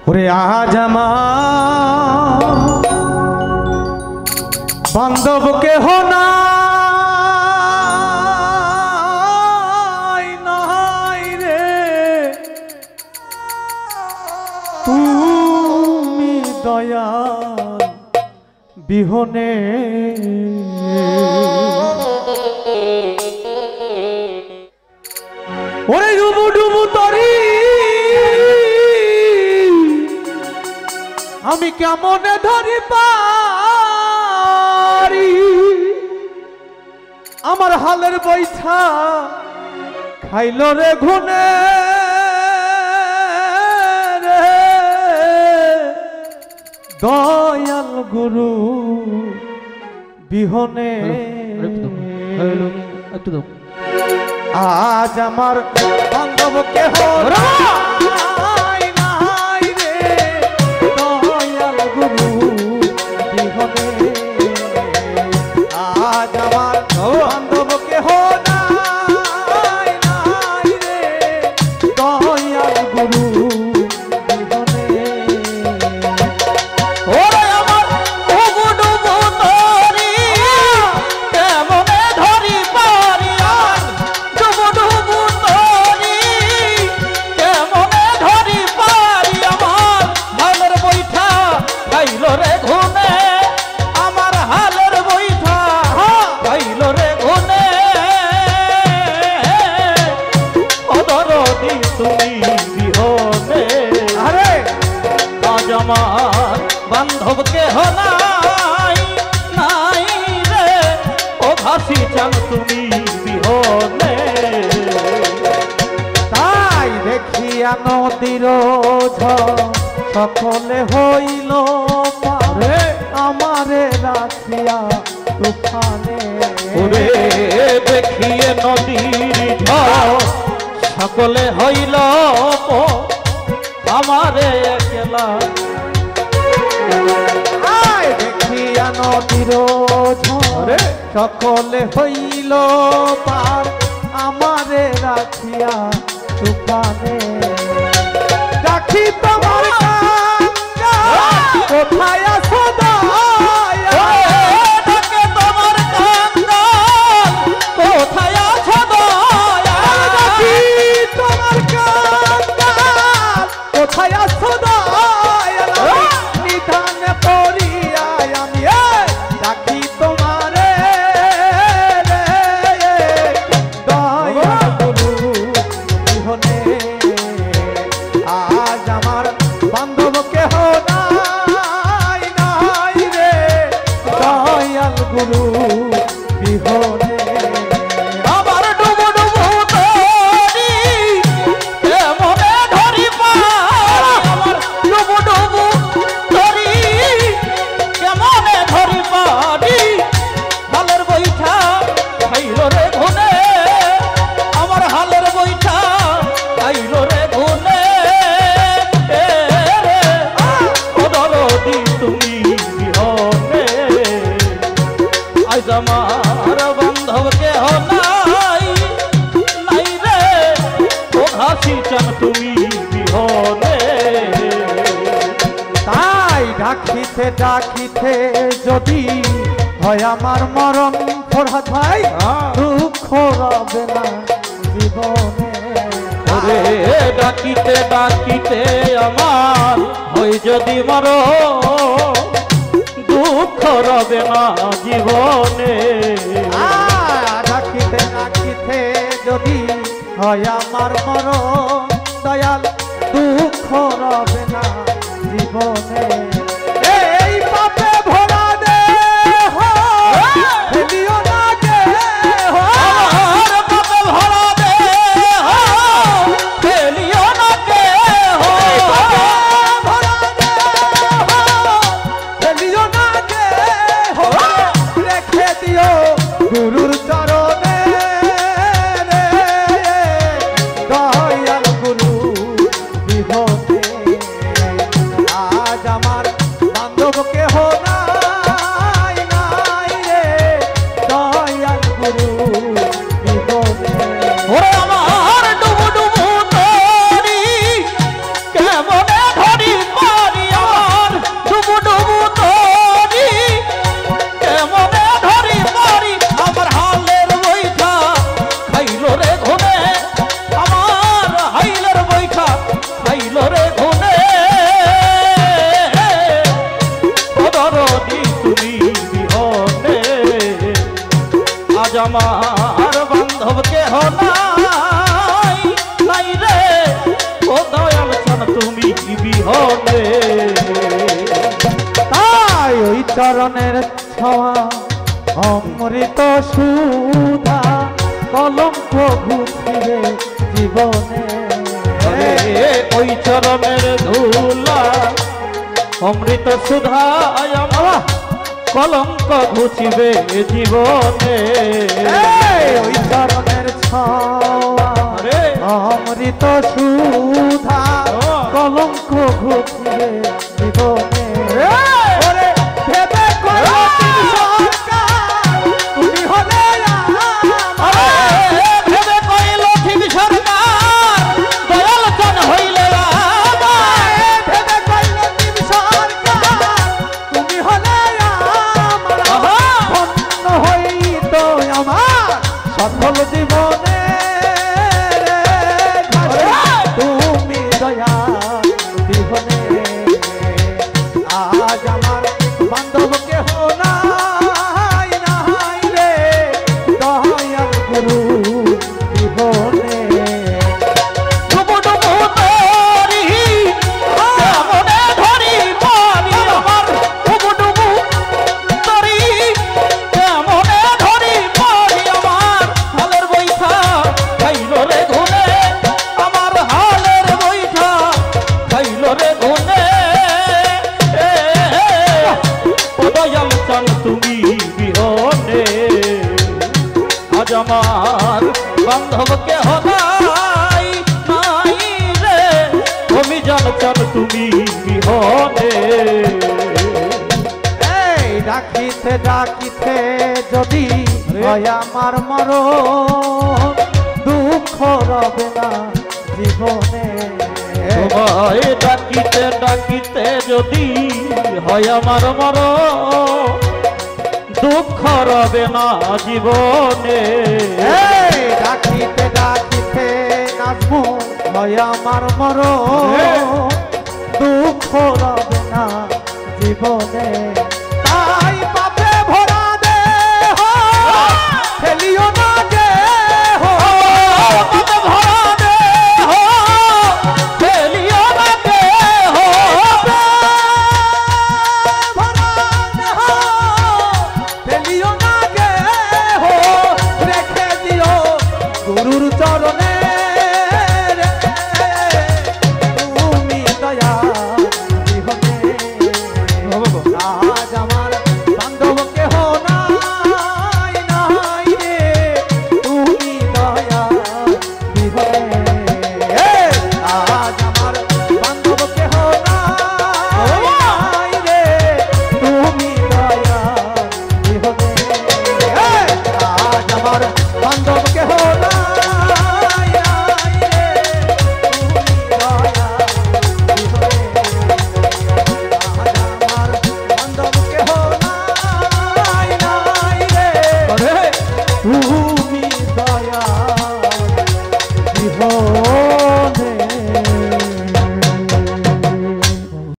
ওরে আজ আমার বান্ধব কেহ নাই রে, তুমি দয়াল বিহনে ওরে ডুবু ডুবু তরি আমি কেমনে ধরি পারি আমার হালের বৈঠা খাইল রে ঘুনে রে দয়াল গুরু বিহনে আজ আমার বান্ধব কেহ নাই নাই রে দয়াল গুরু বিহনে আজ আমার বান্ধব কেহ নাই নাই রে দয়াল গুরু বিহনে ওরে আমার ডুবু ডুবু তরি কেমনে ধরি পারি ডুবু ডুবু তরি কেমনে ধরি পারি আমার হালের বৈঠা খাইল রে ঘুনে আমার হালের বৈঠা খাইল রে ঘুনে অদরদি তুমি বিহনে আরে আজ আমার বান্ধব কেহ নাই নাই রে ও ভাসি চান তুমি বিহনে তাই দেখিয়া নদীর সকলে হইল পারে আমারে রাখিয়া তুফানে ওরে দেখিয়ে নদীর সকলে হইল আমারে একলা দেখিয়া নদীর ঝরে সকলে হইল পার আমারে রাখিয়া তুফানে রাখি তোমার কোথায় আছো ডাকে তোমার কাঙ্গাল কোথায় আছো রাখি তোমার কাঙ্গাল কোথায় আছো নিধানে পড়িয়া আমি রাখি তোমারে দয়া গুরু বিহনে আজ আমার বান্ধব কেহ নাই নাই রে দয়াল গুরু বিহনে আমার ডুবু ডুবু তরি কেমনে ধরি পারি আমার ডুবু ডুবু তরি কেমনে ধরি পারি হালের বৈঠা খাইল রে ঘুনে আমার হালের বৈঠা খাইল রে ঘুনে তুমি বিহনে আজ আমার বান্ধব কেহ নাই নাই রে ও হাসি চান তুমি বিহনে তাই ডাকিতে ডাকিতে যদি হয় আমার মরণ পড়া ভাই দুঃখ রবে না জীবনে ওরে ডাকিতে ডাকিতে আমার হই যদি মরো দুঃখ রবে না জীবনে ডাকিতে ডাকিতে যদি হয় আমার মরণ দয়াল দুঃখ রবে না জীবনে এই পাপে ভরা দেহ ফেলিও না দেহ পাপে ভরা দেহ ফেলিও না দেহ ভরা দেহ ফেলিও না দেহ রেখে দিও গুরুর চরণে রে দয়াল গুরু বিহনে আজ আমার বিহনে। তাই ওই চরণের ছোঁয়া অমৃত সুধা কলঙ্ক ঘুচিবে জীবনে। ওই চরণের ধুলা অমৃত সুধা কলঙ্ক ঘুচিবে জীবনে। ওই চরণের ছোঁয়া অমৃত সুধা কলঙ্ক ঘুচিবে জীবনে। ওরে ভেবে করো তুমি সরকার, তুমি হলে ভেবে কইল ঠিক সরকার দয়াল চান হইলে ভেবে কইল তুমি সরকার, তুমি হলে ধন্য হইত আমার সফল জীবনে। তুমি দয়া জীবনে আজ আমার বান্ধব কেহ নাই নাই রে দয়াল গুরু জীবনে। ডুবু ডুবু তরি মনে ধরি পানি আমার ডুবু ডুবু তরি মনে ধরি পানি আমার হালের বৈঠা খাইল রে ঘুনে আমার হালের বৈঠা খাইল রে ঘুনে। দয়াল চান তুমি বিহনে আজ আমার বান্ধব কেহ নাই নাই রে তুমি জান চান তুমি বিহনে। এই ডাকিতে ডাকিতে যদি হয় আমার মরণ দুঃখ রবে না জীবনে। তোমায় ডাকিতে ডাকিতে যদি হয় আমার মরণ দুঃখ রবে না জীবনে। এই ডাকিতে ডাকিতে নাচবো হয় আমার মরণ দুঃখ রবে না জীবনে।